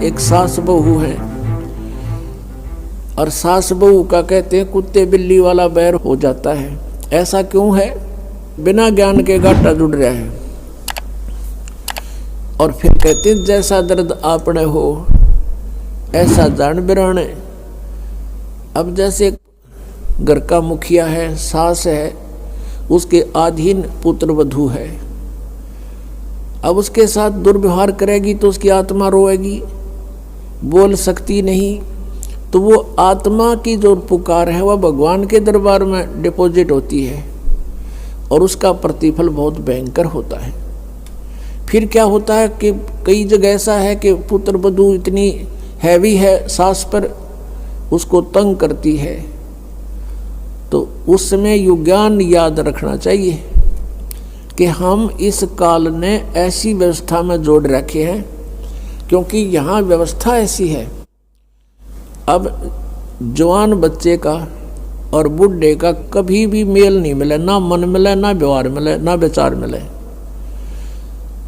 एक सास बहू है, और सास बहू का कहते हैं कुत्ते बिल्ली वाला बैर हो जाता है। ऐसा क्यों है? बिना ज्ञान के घाटा जुड़ रहा है। और फिर कहते हैं जैसा दर्द आपने हो ऐसा जान बिराने। अब जैसे घर का मुखिया है, सास है, उसके अधीन पुत्र वधू है, अब उसके साथ दुर्व्यवहार करेगी तो उसकी आत्मा रोएगी, बोल सकती नहीं। तो वो आत्मा की जो पुकार है वह भगवान के दरबार में डिपॉजिट होती है और उसका प्रतिफल बहुत भयंकर होता है। फिर क्या होता है कि कई जगह ऐसा है कि पुत्र वधू इतनी हैवी है सास पर, उसको तंग करती है, तो उस समय ये ज्ञान याद रखना चाहिए कि हम इस काल ने ऐसी व्यवस्था में जोड़ रखे हैं, क्योंकि यहाँ व्यवस्था ऐसी है। अब जवान बच्चे का और बुढ़े का कभी भी मेल नहीं मिले, ना मन मिले, ना व्यवहार मिले, ना विचार मिले,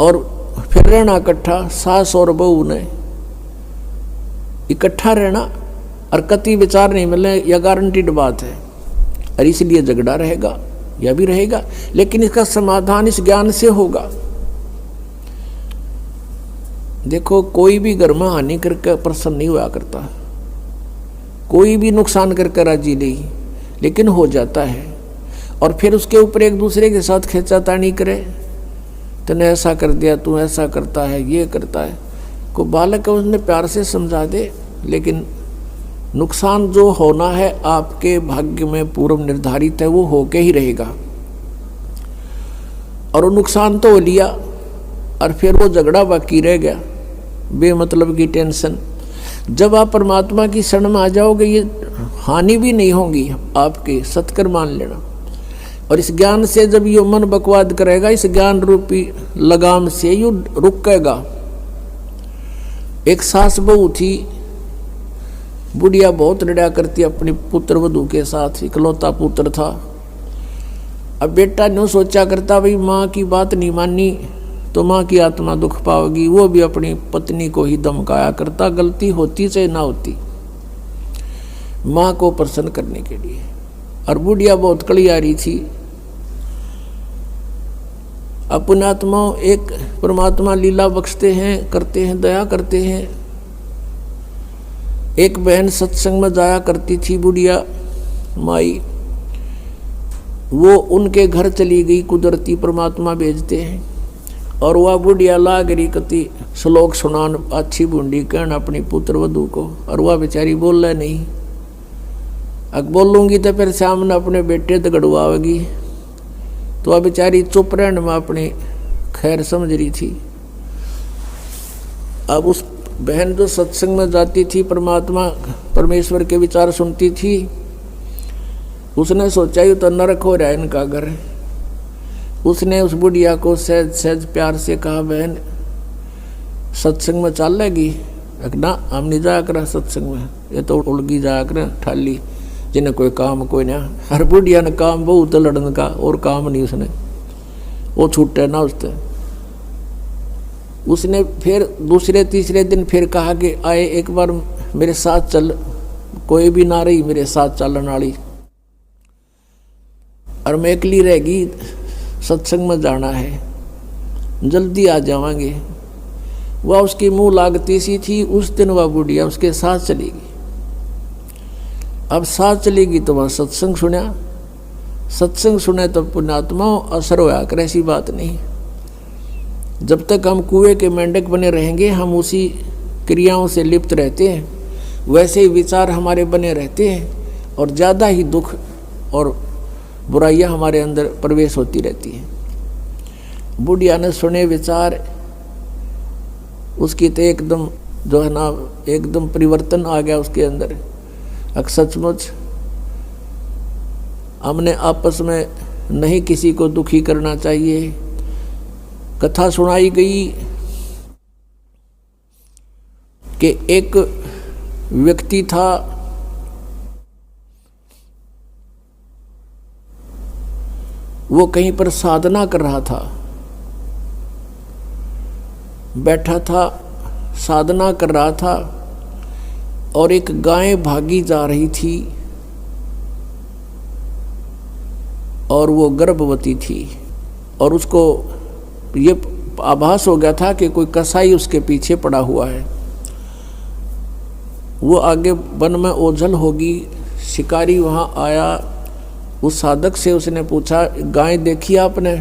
और फिर रहना इकट्ठा, सास और बहू ने इकट्ठा रहना और कति विचार नहीं मिले, यह गारंटीड बात है। और इसलिए झगड़ा रहेगा, यह भी रहेगा, लेकिन इसका समाधान इस ज्ञान से होगा। देखो, कोई भी घर में हानि करके प्रसन्न नहीं हुआ करता, कोई भी नुकसान करके राजी नहीं, लेकिन हो जाता है। और फिर उसके ऊपर एक दूसरे के साथ खींचातानी करे, तूने ऐसा कर दिया, तू ऐसा करता है, ये करता है। को बालक है उसने प्यार से समझा दे, लेकिन नुकसान जो होना है आपके भाग्य में पूर्व निर्धारित है, वो होके ही रहेगा। और वो नुकसान तो हो लिया और फिर वो झगड़ा बाकी रह गया, बेमतलब की टेंशन। जब आप परमात्मा की शरण में आ जाओगे ये हानि भी नहीं होगी आपके, सत्कर मान लेना। और इस ज्ञान से जब ये मन बकवाद करेगा, इस ज्ञान रूपी लगाम से यू रुकेगा। एक सास बहू थी, बुढ़िया बहुत लड़ा करती अपनी पुत्र वधू के साथ, इकलौता पुत्र था। अब बेटा न्यू सोचा करता, भाई माँ की बात नहीं मानी तो माँ की आत्मा दुख पाओगी। वो भी अपनी पत्नी को ही धमकाया करता, गलती होती चाहे ना होती, माँ को प्रसन्न करने के लिए। और बुढ़िया बहुत कलियारी थी। अपने आत्मा एक परमात्मा लीला बख्शते हैं, करते हैं, दया करते हैं। एक बहन सत्संग में जाया करती थी, बुढ़िया माई, वो उनके घर चली गई, कुदरती परमात्मा भेजते हैं। और वह बुढ़िया लाग रही कति श्लोक सुनान, अच्छी बूंदी कहना अपनी पुत्र वधू को, और वह बेचारी बोल रहा नहीं। अब बोलूँगी तो फिर सामने अपने बेटे तो गड़वाएगी, तो वह बेचारी चुप रहने में अपनी खैर समझ रही थी। अब उस बहन जो सत्संग में जाती थी, परमात्मा परमेश्वर के विचार सुनती थी, उसने सोचा ये तो नरक हो रहा है इनका घर। उसने उस बुढ़िया को सहज सहज प्यार से कहा, बहन सत्संग में चल लेगी? ना, हम नहीं जाया कर सत्संग में, ये तो उड़गी जाया कर ठाली, जिन्हें कोई काम कोई ना। हर बुढ़िया ने काम बहुत लड़न का, और काम नहीं उसने, वो छूटे ना उससे। उसने फिर दूसरे तीसरे दिन फिर कहा कि आए एक बार मेरे साथ चल, कोई भी ना रही मेरे साथ चलने वाली, और मैं अकेली रहेगी, सत्संग में जाना है, जल्दी आ जावांगे। वह उसकी मुंह लागती सी थी। उस दिन वह बुढ़िया उसके साथ चलेगी। अब साथ चलेगी तो वह सत्संग सुना, सत्संग सुने तो पुण्यात्मा असर होया कर, ऐसी बात नहीं। जब तक हम कुएं के मेंढक बने रहेंगे, हम उसी क्रियाओं से लिप्त रहते हैं, वैसे ही विचार हमारे बने रहते हैं, और ज़्यादा ही दुख और बुराइयां हमारे अंदर प्रवेश होती रहती हैं। बुढ़िया ने सुने विचार, उसकी तो एकदम जो है ना, एकदम परिवर्तन आ गया उसके अंदर। सचमुच हमने आपस में नहीं किसी को दुखी करना चाहिए। कथा सुनाई गई कि एक व्यक्ति था, वो कहीं पर साधना कर रहा था, बैठा था, साधना कर रहा था और एक गाय भागी जा रही थी और वो गर्भवती थी और उसको ये आभास हो गया था कि कोई कसाई उसके पीछे पड़ा हुआ है। वो आगे वन में ओझल होगी। शिकारी वहाँ आया, उस साधक से उसने पूछा, गाय देखी आपने?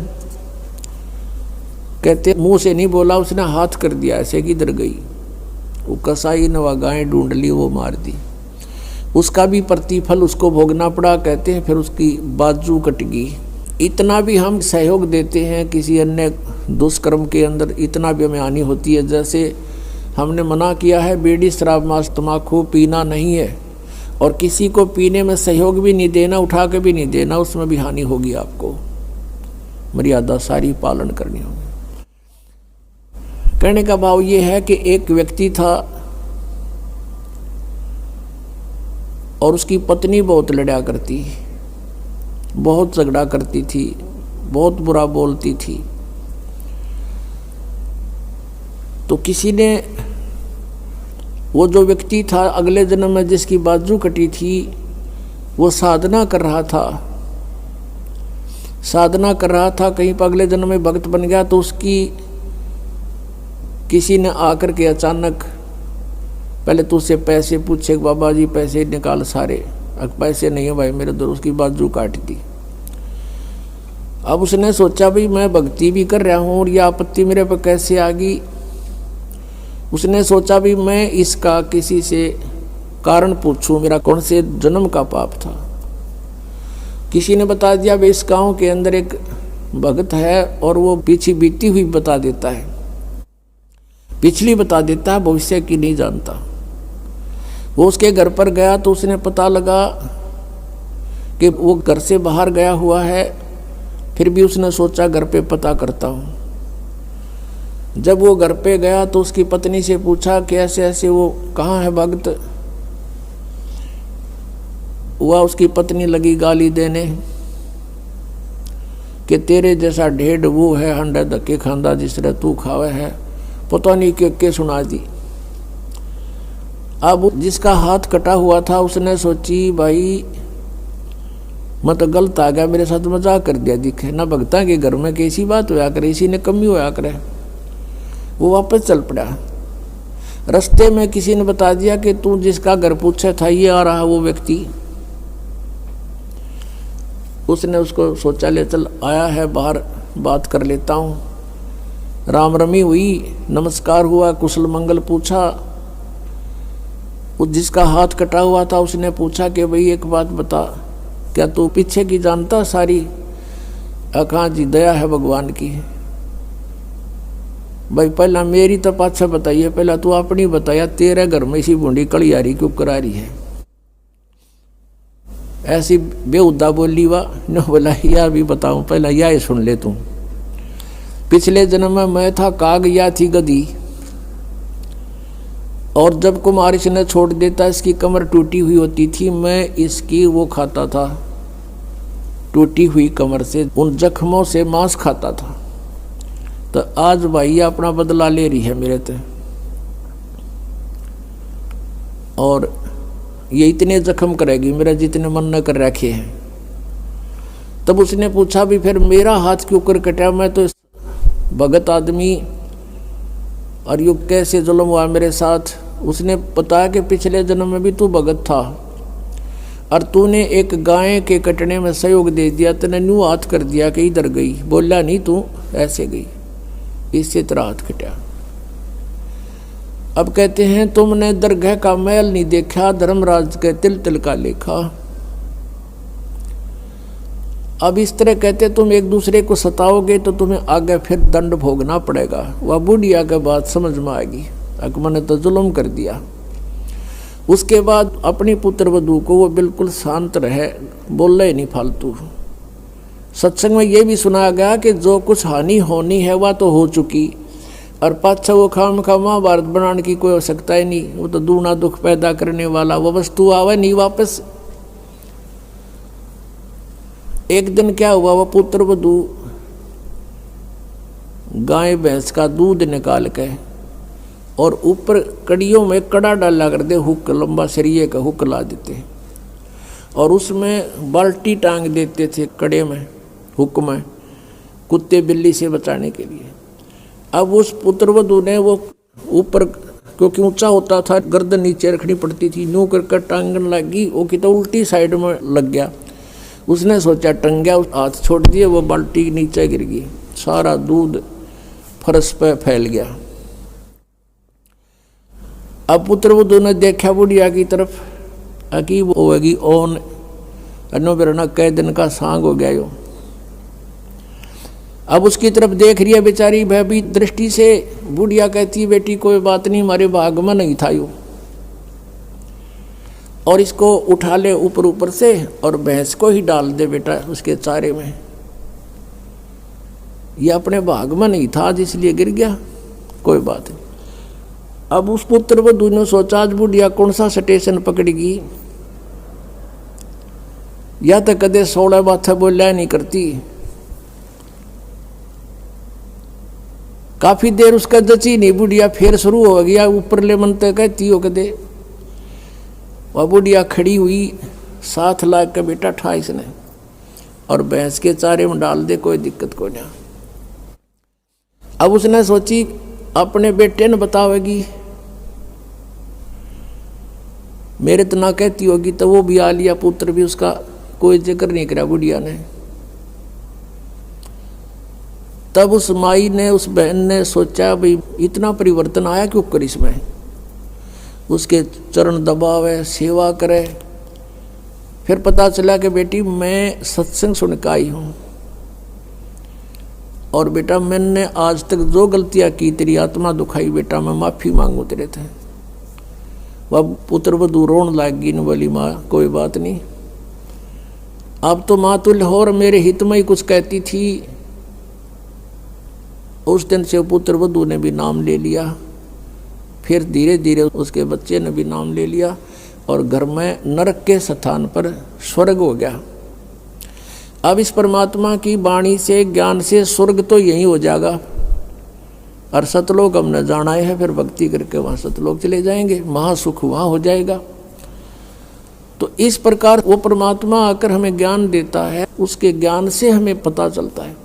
कहते मुंह से नहीं बोला, उसने हाथ कर दिया ऐसे कि इधर गई। वो कसाई ने वह गाय ढूंढ ली, वो मार दी। उसका भी प्रतिफल उसको भोगना पड़ा। कहते हैं फिर उसकी बाजू कट गई। इतना भी हम सहयोग देते हैं किसी अन्य दुष्कर्म के अंदर, इतना भी हमें हानि होती है। जैसे हमने मना किया है बीड़ी शराब मांस तम्बाकू पीना नहीं है, और किसी को पीने में सहयोग भी नहीं देना, उठा के भी नहीं देना, उसमें भी हानि होगी। आपको मर्यादा सारी पालन करनी होगी। कहने का भाव ये है कि एक व्यक्ति था और उसकी पत्नी बहुत लड़ा करती, बहुत झगड़ा करती थी, बहुत बुरा बोलती थी। तो किसी ने, वो जो व्यक्ति था अगले जन्म में जिसकी बाजू कटी थी, वो साधना कर रहा था, कहीं पर अगले जन्म में भक्त बन गया। तो उसकी किसी ने आकर के अचानक पहले तो उससे पैसे पूछे, बाबा जी पैसे निकाल सारे। पैसे नहीं है भाई मेरे दर, उसकी बाजू काट दी। अब उसने सोचा भाई मैं भक्ति भी कर रहा हूँ और यह आपत्ति मेरे पर कैसे आ गई। उसने सोचा भी मैं इसका किसी से कारण पूछूं, मेरा कौन से जन्म का पाप था। किसी ने बता दिया भाई इस गाँव के अंदर एक भगत है और वो पीछे बीती हुई बता देता है, पिछली बता देता है, भविष्य की नहीं जानता। वो उसके घर पर गया तो उसने पता लगा कि वो घर से बाहर गया हुआ है। फिर भी उसने सोचा घर पे पता करता हूँ। जब वो घर पे गया तो उसकी पत्नी से पूछा कि ऐसे ऐसे वो कहाँ है भक्त हुआ। उसकी पत्नी लगी गाली देने कि तेरे जैसा ढेढ़ वो है, हंडा धक्के खांदा जिस तरह तू खावे है, पता नहीं के सुना दी। अब जिसका हाथ कटा हुआ था उसने सोची भाई मैं तो गलत आ गया, मेरे साथ मजाक कर दिया, दिखे ना भगता के घर में कैसी बात होया करे, इसी ने कमी होया करे। वो वापस चल पड़ा। रास्ते में किसी ने बता दिया कि तू जिसका घर पूछा था ये आ रहा वो व्यक्ति। उसने उसको शौचालय चल आया है, बाहर बात कर लेता हूँ। राम रमी हुई, नमस्कार हुआ, कुशल मंगल पूछा। उस जिसका हाथ कटा हुआ था उसने पूछा कि भाई एक बात बता, क्या तू पीछे की जानता सारी? कहाँ जी, दया है भगवान की। भाई पहला मेरी तो पाछा बताइए, पहला तू अपनी बताया, तेरे घर में इसी बूंदी कलियारी क्यों करा रही है? ऐसी बेहुदा बोली वाह न बोला यार भी बताऊं, पहला यह सुन ले तू। पिछले जन्म में मैं था काग, या थी गधी, और जब कुमार इसने छोड़ देता इसकी कमर टूटी हुई होती थी, मैं इसकी वो खाता था, टूटी हुई कमर से उन जख्मों से मांस खाता था। तो आज भाई अपना बदला ले रही है मेरे ते, और ये इतने जख्म करेगी मेरा जितने मन न कर रखे हैं। तब उसने पूछा भी फिर मेरा हाथ क्यों कर कटा, मैं तो भगत आदमी, और युग कैसे जुल्म हुआ मेरे साथ। उसने बताया कि पिछले जन्म में भी तू भगत था और तूने एक गाय के कटने में सहयोग दे दिया, तूने न्यू हाथ कर दिया कि इधर गई, बोला नहीं तू ऐसे गई, इससे तेरा हाथ कटा। अब कहते हैं तुमने दरगाह का मैल नहीं देखा, धर्मराज के तिल तिल का लेखा। अब इस तरह कहते तुम एक दूसरे को सताओगे तो तुम्हें आगे फिर दंड भोगना पड़ेगा। वह बुढ़िया के बाद समझ में आएगी अकबर ने तो जुल्म कर दिया। उसके बाद अपनी पुत्र वधू को वो बिल्कुल शांत रहे, बोल ही नहीं फालतू। सत्संग में ये भी सुनाया गया कि जो कुछ हानि होनी है वह तो हो चुकी, और पाछा वो खाम खा महाभारत बनाने की कोई आवश्यकता ही नहीं। वो तो दूना दुख पैदा करने वाला वो वस्तु आवे नहीं वापस। एक दिन क्या हुआ, वो पुत्र वधू गाय भैंस का दूध निकाल के और ऊपर कड़ियों में कड़ा डाला करते, हुक लंबा सरिये का हुक ला देते और उसमें बाल्टी टांग देते थे कड़े में, हुक में, कुत्ते बिल्ली से बचाने के लिए। अब उस पुत्रवधू ने वो ऊपर, क्योंकि ऊंचा होता था, गर्दन नीचे रखनी पड़ती थी, यूं कर टांगन लगी, वो कि तो उल्टी साइड में लग गया। उसने सोचा टंग गया, हाथ छोड़ दिए, वो बाल्टी नीचे गिर गई, सारा दूध फर्श पे फैल गया। अब पुत्रवधू ने देखा बुढ़िया की तरफ, अकी वो होगी ओन अनो बिरना कई दिन का सांग हो गया यो। अब उसकी तरफ देख रही है बेचारी भयभीत दृष्टि से। बुढ़िया कहती, बेटी कोई बात नहीं, हमारे भाग में नहीं था यो, और इसको उठा ले ऊपर ऊपर से और भैंस को ही डाल दे बेटा उसके चारे में, ये अपने भाग में नहीं था इसलिए गिर गया, कोई बात नहीं। अब उस पुत्रवधू ने सोचा आज बुढ़िया कौन सा स्टेशन पकड़ेगी, या तो कदे 16 बात बोलिया नहीं करती। काफी देर उसका जची नहीं, बुढ़िया फिर शुरू हो गया ऊपर ले मन तक कहती हो कदे। वह बुढ़िया खड़ी हुई, साथ ला के बेटा ठा इसने और भैंस के चारे में डाल दे, कोई दिक्कत को नहीं। अब उसने सोची अपने बेटे ने बतावेगी, मेरे तो ना कहती होगी, तो वो भी आ लिया, पुत्र भी उसका कोई जिक्र नहीं करा बुढ़िया ने। तब उस माई ने, उस बहन ने सोचा भाई इतना परिवर्तन आया क्यों कर इसमें, उसके चरण दबावे, सेवा करे। फिर पता चला कि बेटी मैं सत्संग सुन के आई हूँ और बेटा मैंने आज तक जो गलतियाँ की, तेरी आत्मा दुखाई, बेटा मैं माफ़ी मांगू तेरे थे। वह पुत्रवधू रोन लाग गई, न बोली माँ कोई बात नहीं, अब तो माँ तुल्य हो और मेरे हित में ही कुछ कहती थी। उस दिन से पुत्रवधू ने भी नाम ले लिया, फिर धीरे धीरे उसके बच्चे ने भी नाम ले लिया और घर में नरक के स्थान पर स्वर्ग हो गया। अब इस परमात्मा की वाणी से, ज्ञान से स्वर्ग तो यही हो जाएगा, और सतलोक हमने जाना है, फिर भक्ति करके वहाँ सतलोक चले जाएंगे, महासुख वहाँ हो जाएगा। तो इस प्रकार वो परमात्मा आकर हमें ज्ञान देता है, उसके ज्ञान से हमें पता चलता है